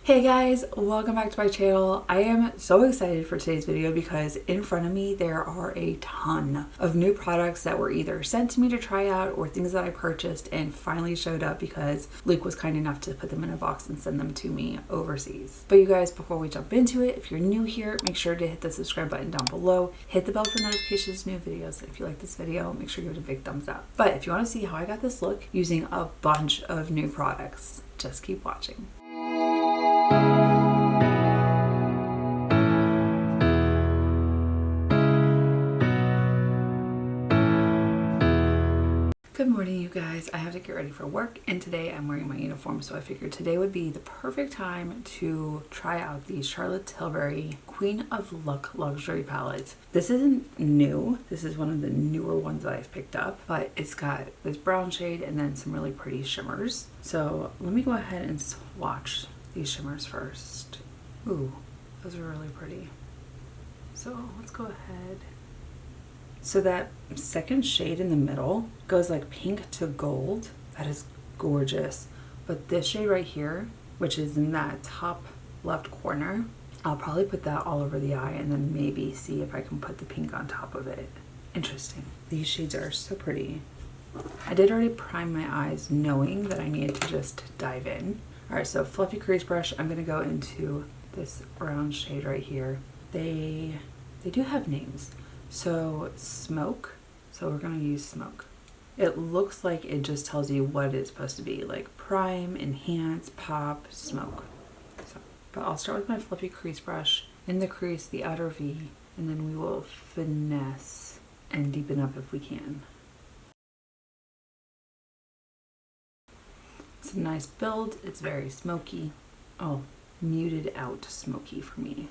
Hey guys, welcome back to my channel. I am so excited for today's video because in front of me there are a ton of new products that were either sent to me to try out or things that I purchased and finally showed up because Luke was kind enough to put them in a box and send them to me overseas. But you guys, before we jump into it, if you're new here, make sure to hit the subscribe button down below, hit the bell for notifications, new videos. If you like this video, make sure you give it a big thumbs up. But if you want to see how I got this look using a bunch of new products, just keep watching. Good morning, you guys. I have to get ready for work and today I'm wearing my uniform, so I figured today would be the perfect time to try out the Charlotte Tilbury Queen of Look Luxury Palette. This isn't new. This is one of the newer ones that I've picked up, but it's got this brown shade and then some really pretty shimmers. So let me go ahead and swatch these shimmers first. Ooh, those are really pretty. So let's go ahead. So that second shade in the middle goes like pink to gold. That is gorgeous. But this shade right here, which is in that top left corner, I'll probably put that all over the eye and then maybe see if I can put the pink on top of it. Interesting. These shades are so pretty. I did already prime my eyes knowing that I needed to just dive in. All right, so fluffy crease brush. I'm gonna go into this brown shade right here. They do have names. So smoke, so we're gonna use smoke. It looks like it just tells you what it's supposed to be, like prime, enhance, pop, smoke. So, but I'll start with my fluffy crease brush. In the crease, the outer V, and then we will finesse and deepen up if we can. It's a nice build, it's very smoky. Oh, muted out smoky for me.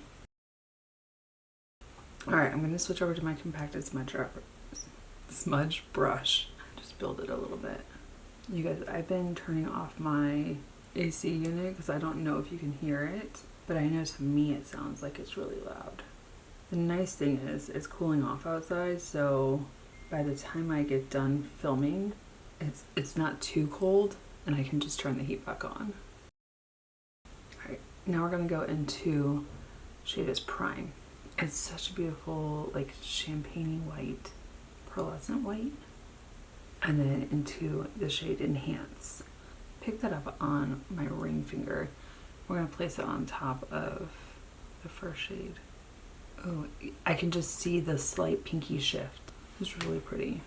Alright, I'm going to switch over to my compacted smudge brush. Just build it a little bit. You guys, I've been turning off my AC unit because I don't know if you can hear it, but I know to me it sounds like it's really loud. The nice thing is it's cooling off outside, so by the time I get done filming, it's not too cold and I can just turn the heat back on. Alright, now we're going to go into shade is Prime. It's such a beautiful, like, champagne white, pearlescent white. And then into the shade Enhance. Pick that up on my ring finger. We're going to place it on top of the first shade. Oh, I can just see the slight pinky shift. It's really pretty.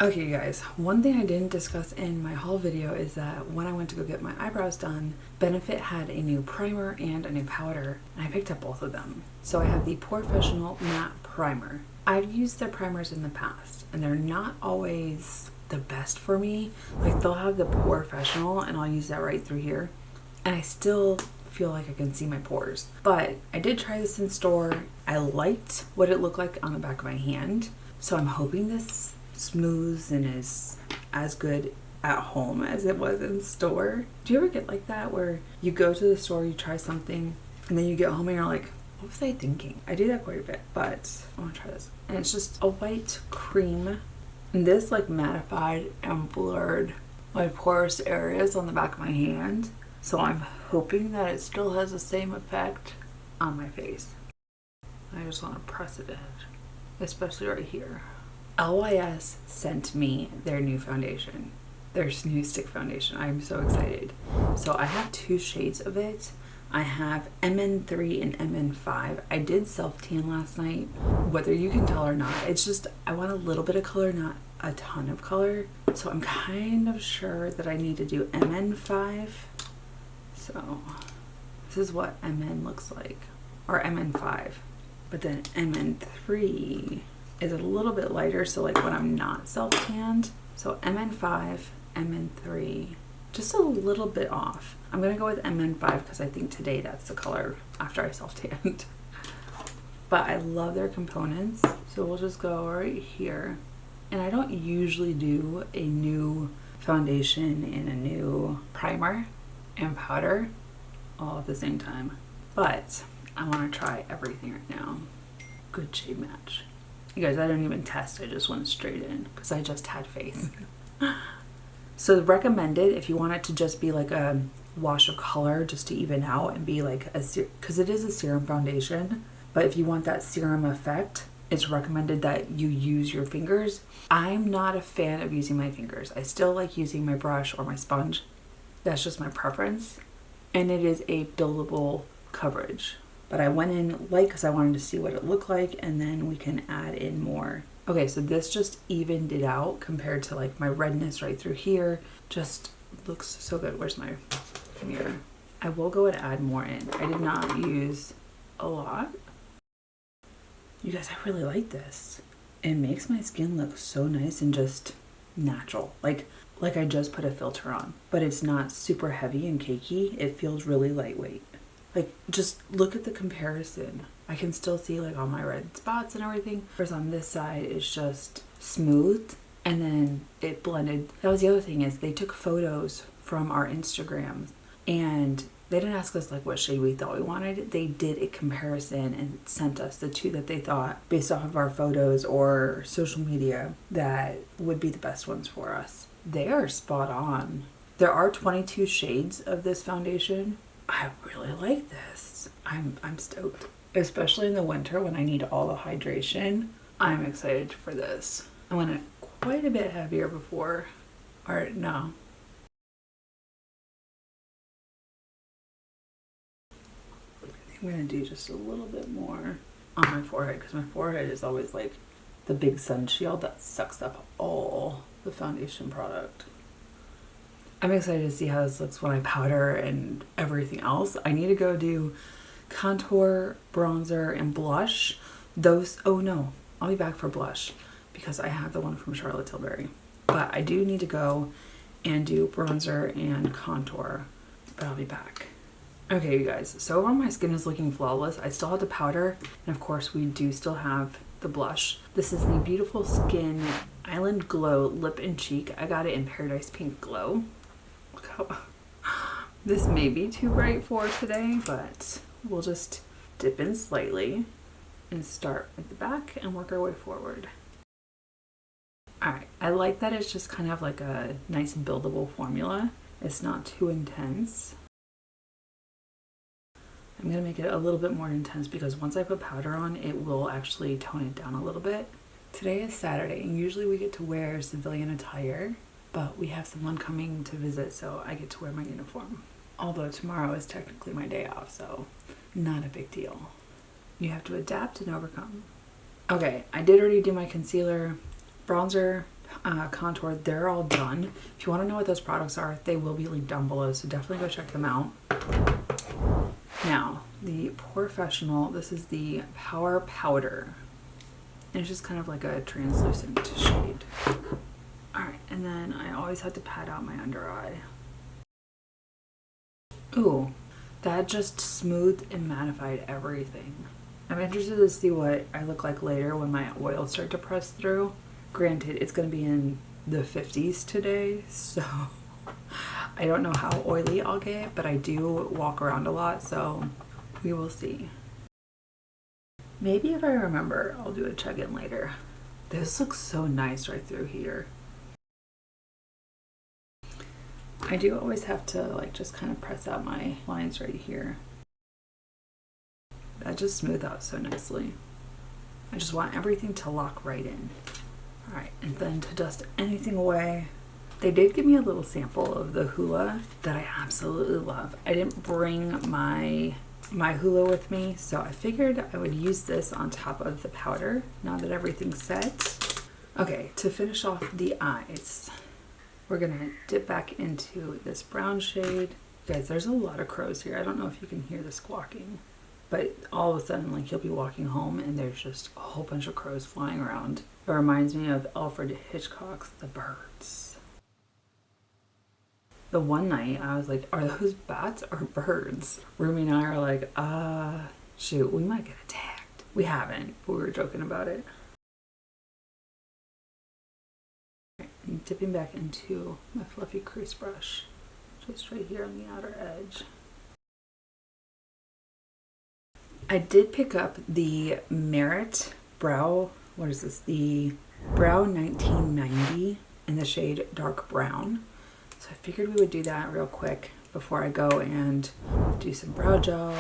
Okay, guys, one thing I didn't discuss in my haul video is that when I went to go get my eyebrows done, Benefit had a new primer and a new powder, and I picked up both of them. So I have the Professional Matte Primer. I've used their primers in the past, and they're not always the best for me. Like, they'll have the Professional, and I'll use that right through here, and I still feel like I can see my pores. But I did try this in store. I liked what it looked like on the back of my hand, so I'm hoping this smooths and is as good at home as it was in store. Do you ever get like that where you go to the store, you try something, and then you get home and you're like, what was I thinking? I do that quite a bit, but I want to try this. And it's just a white cream. And this like mattified and blurred my porous areas on the back of my hand. So I'm hoping that it still has the same effect on my face. I just want to press it in, especially right here. LYS sent me their new foundation, their new stick foundation. I'm so excited. So I have two shades of it. I have MN3 and MN5. I did self-tan last night. Whether you can tell or not, it's just I want a little bit of color, not a ton of color. So I'm kind of sure that I need to do MN5. So this is what MN looks like, or MN5. But then MN3 is a little bit lighter, so like when I'm not self-tanned. So MN5, MN3, just a little bit off. I'm gonna go with MN5 because I think today that's the color after I self-tanned. But I love their components, so we'll just go right here. And I don't usually do a new foundation and a new primer and powder all at the same time, but I want to try everything right now. Good shade match. You guys, I didn't even test, I just went straight in because I just had faith. So recommended if you want it to just be like a wash of color just to even out and be like because it is a serum foundation, but if you want that serum effect, it's recommended that you use your fingers. I'm not a fan of using my fingers. I still like using my brush or my sponge. That's just my preference. And it is a buildable coverage. But I went in light because I wanted to see what it looked like, and then we can add in more. Okay, so this just evened it out compared to like my redness right through here. Just looks so good. Where's my mirror? I will go and add more in. I did not use a lot. You guys, I really like this. It makes my skin look so nice and just natural. Like I just put a filter on, but it's not super heavy and cakey. It feels really lightweight. Like, just look at the comparison. I can still see like all my red spots and everything. Whereas on this side, it's just smooth, and then it blended. That was the other thing, is they took photos from our Instagrams, and they didn't ask us like what shade we thought we wanted. They did a comparison and sent us the two that they thought, based off of our photos or social media, that would be the best ones for us. They are spot on. There are 22 shades of this foundation. I really like this. I'm stoked. Especially in the winter when I need all the hydration. I'm excited for this. I went quite a bit heavier before. Or no. I think I'm going to do just a little bit more on my forehead, because my forehead is always like the big sun shield that sucks up all the foundation product. I'm excited to see how this looks when I powder and everything else. I need to go do contour, bronzer, and blush. Those, oh no, I'll be back for blush because I have the one from Charlotte Tilbury. But I do need to go and do bronzer and contour, but I'll be back. Okay, you guys, so while my skin is looking flawless, I still have the powder, and of course we do still have the blush. This is the Beautiful Skin Island Glow Lip and Cheek. I got it in Paradise Pink Glow. Look how this may be too bright for today, but we'll just dip in slightly and start at the back and work our way forward. Alright, I like that it's just kind of like a nice buildable formula. It's not too intense. I'm going to make it a little bit more intense because once I put powder on, it will actually tone it down a little bit. Today is Saturday, and usually we get to wear civilian attire, but we have someone coming to visit, so I get to wear my uniform. Although tomorrow is technically my day off, so not a big deal. You have to adapt and overcome. Okay, I did already do my concealer, bronzer, contour. They're all done. If you want to know what those products are, they will be linked down below, so definitely go check them out. Now, the Professional, this is the Power Powder. And it's just kind of like a translucent shade. Alright, and then I always have to pat out my under eye. Ooh, that just smoothed and mattified everything. I'm interested to see what I look like later when my oils start to press through. Granted, it's going to be in the 50s today, so I don't know how oily I'll get, but I do walk around a lot, so we will see. Maybe if I remember, I'll do a check-in later. This looks so nice right through here. I do always have to like just kind of press out my lines right here. That just smoothed out so nicely. I just want everything to lock right in. Alright, and then to dust anything away, they did give me a little sample of the Hoola that I absolutely love. I didn't bring my Hoola with me, so I figured I would use this on top of the powder now that everything's set. Okay, to finish off the eyes, we're gonna dip back into this brown shade. Guys, there's a lot of crows here. I don't know if you can hear the squawking, but all of a sudden, like, you'll be walking home and there's just a whole bunch of crows flying around. It reminds me of Alfred Hitchcock's The Birds. The one night I was like, are those bats or birds? Rumi and I are like, shoot, we might get attacked. We haven't, but we were joking about it. I'm dipping back into my fluffy crease brush, just right here on the outer edge. I did pick up the Merit Brow, what is this? The Brow 1990 in the shade Dark Brown. So I figured we would do that real quick before I go and do some brow gel,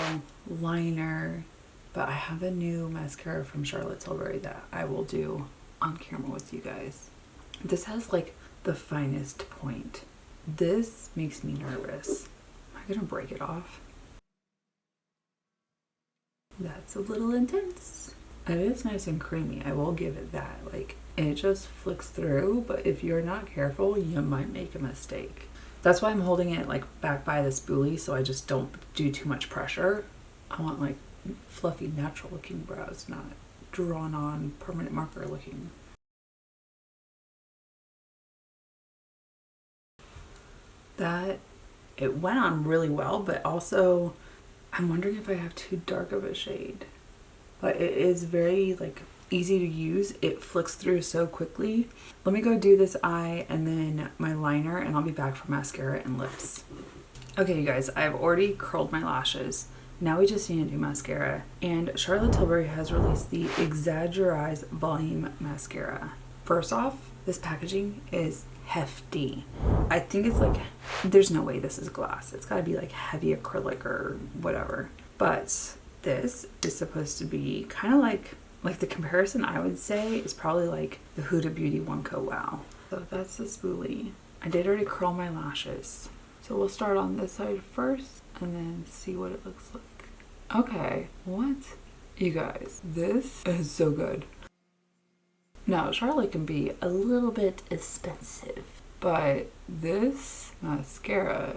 liner. But I have a new mascara from Charlotte Tilbury that I will do on camera with you guys. This has like the finest point. This makes me nervous. Am I gonna break it off? That's a little intense. It is nice and creamy, I will give it that. Like, it just flicks through, but if you're not careful, you might make a mistake. That's why I'm holding it like back by the spoolie, so I just don't do too much pressure. I want like fluffy, natural looking brows, not drawn on permanent marker looking. That, it went on really well, but also I'm wondering if I have too dark of a shade. But it is very like easy to use. It flicks through so quickly. Let me go do this eye and then my liner, and I'll be back for mascara and lips. Okay, you guys, I've already curled my lashes. Now we just need to do mascara. And Charlotte Tilbury has released the Exaggerize Volume Mascara. First off, this packaging is hefty. I think it's like, there's no way this is glass. It's gotta be like heavy acrylic or whatever. But this is supposed to be kind of like the comparison I would say is probably like the Huda Beauty One Coat Wow. So that's the spoolie. I did already curl my lashes. So we'll start on this side first and then see what it looks like. Okay, what? You guys, this is so good. Now, Charlotte can be a little bit expensive, but this mascara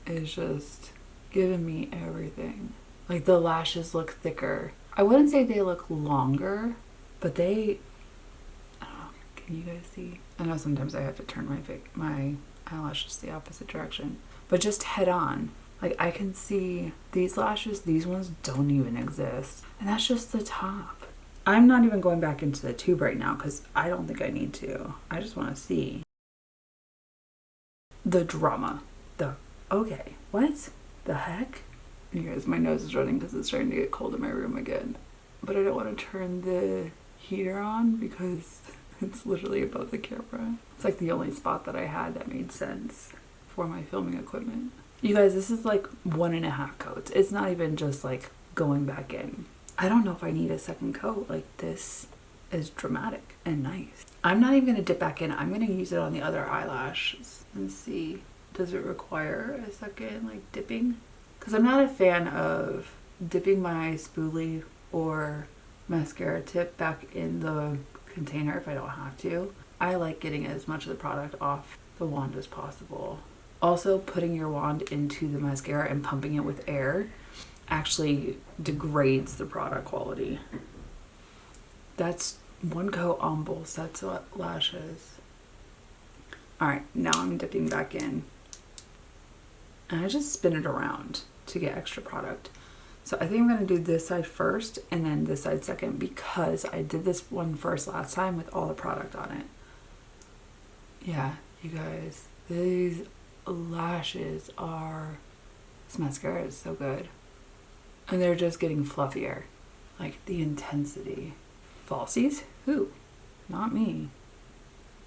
is just giving me everything. Like, the lashes look thicker. I wouldn't say they look longer, but they, I don't know, can you guys see? I know sometimes I have to turn my eyelashes the opposite direction, but just head on. Like, I can see these lashes, these ones don't even exist. And that's just the top. I'm not even going back into the tube right now because I don't think I need to. I just want to see the drama. Okay, what the heck? You guys, my nose is running because it's starting to get cold in my room again. But I don't want to turn the heater on because it's literally above the camera. It's like the only spot that I had that made sense for my filming equipment. You guys, this is like 1.5 coats. It's not even just like going back in. I don't know if I need a second coat. Like, this is dramatic and nice. I'm not even going to dip back in. I'm going to use it on the other eyelashes and see, does it require a second like dipping? Because I'm not a fan of dipping my spoolie or mascara tip back in the container if I don't have to. I like getting as much of the product off the wand as possible. Also, putting your wand into the mascara and pumping it with air actually degrades the product quality. That's one coat on both sets of lashes. Alright, now I'm dipping back in. And I just spin it around to get extra product. So I think I'm going to do this side first and then this side second because I did this one first last time with all the product on it. Yeah, you guys, these lashes are, this mascara is so good. And they're just getting fluffier. Like, the intensity. Falsies? Who? Not me.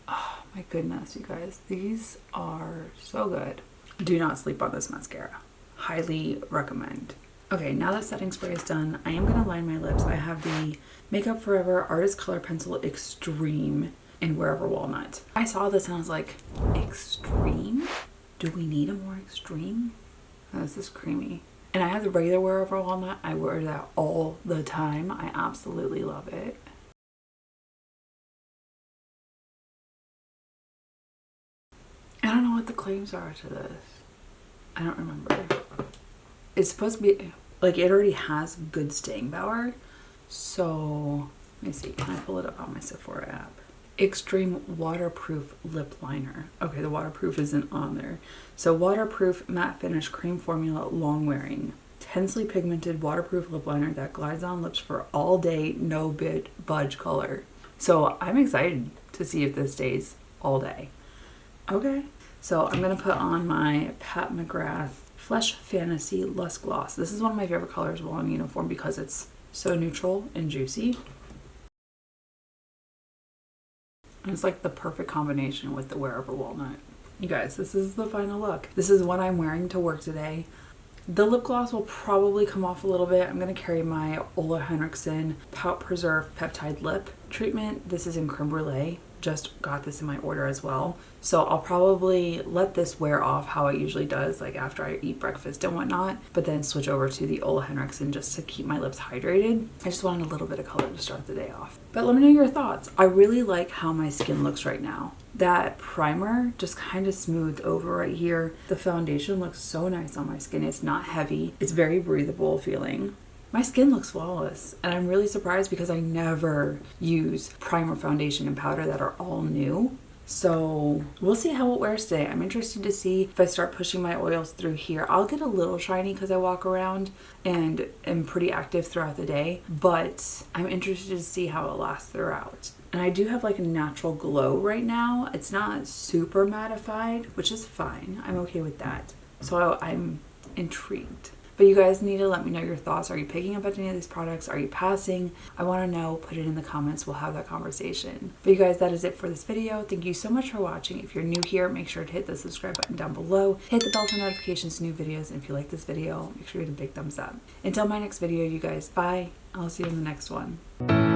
Oh my goodness, you guys. These are so good. Do not sleep on this mascara. Highly recommend. Okay, now that setting spray is done, I am going to line my lips. I have the Makeup Forever Artist Color Pencil Extreme in Wherever Walnut. I saw this and I was like, extreme? Do we need a more extreme? Oh, this is creamy. And I have the regular Wherever Walnut. I wear that all the time. I absolutely love it. I don't know what the claims are to this. I don't remember. It's supposed to be, like, it already has good staying power. So, let me see. Can I pull it up on my Sephora app? Extreme Waterproof Lip Liner. Okay, the waterproof isn't on there. So, waterproof matte finish cream formula long wearing. Tensely pigmented waterproof lip liner that glides on lips for all day, no budge color. So, I'm excited to see if this stays all day. Okay. So, I'm going to put on my Pat McGrath Flesh Fantasy Lust Gloss. This is one of my favorite colors while in uniform because it's so neutral and juicy. And it's like the perfect combination with the Wherever Walnut. You guys, this is the final look. This is what I'm wearing to work today. The lip gloss will probably come off a little bit. I'm going to carry my Ole Henriksen Pout Preserve Peptide Lip treatment. This is in Creme Brulee. Just got this in my order as well. So I'll probably let this wear off how it usually does, like after I eat breakfast and whatnot, but then switch over to the Ole Henriksen just to keep my lips hydrated. I just wanted a little bit of color to start the day off. But let me know your thoughts. I really like how my skin looks right now. That primer just kind of smoothed over right here. The foundation looks so nice on my skin. It's not heavy. It's very breathable feeling. My skin looks flawless, and I'm really surprised because I never use primer, foundation, and powder that are all new. So we'll see how it wears today. I'm interested to see if I start pushing my oils through here. I'll get a little shiny because I walk around and am pretty active throughout the day, but I'm interested to see how it lasts throughout. And I do have like a natural glow right now. It's not super mattified, which is fine. I'm okay with that. So I'm intrigued. But you guys need to let me know your thoughts. Are you picking up any of these products? Are you passing? I want to know. Put it in the comments. We'll have that conversation. But you guys, that is it for this video. Thank you so much for watching. If you're new here, make sure to hit the subscribe button down below. Hit the bell for notifications to new videos. And if you like this video, make sure to hit a big thumbs up. Until my next video, you guys, bye. I'll see you in the next one.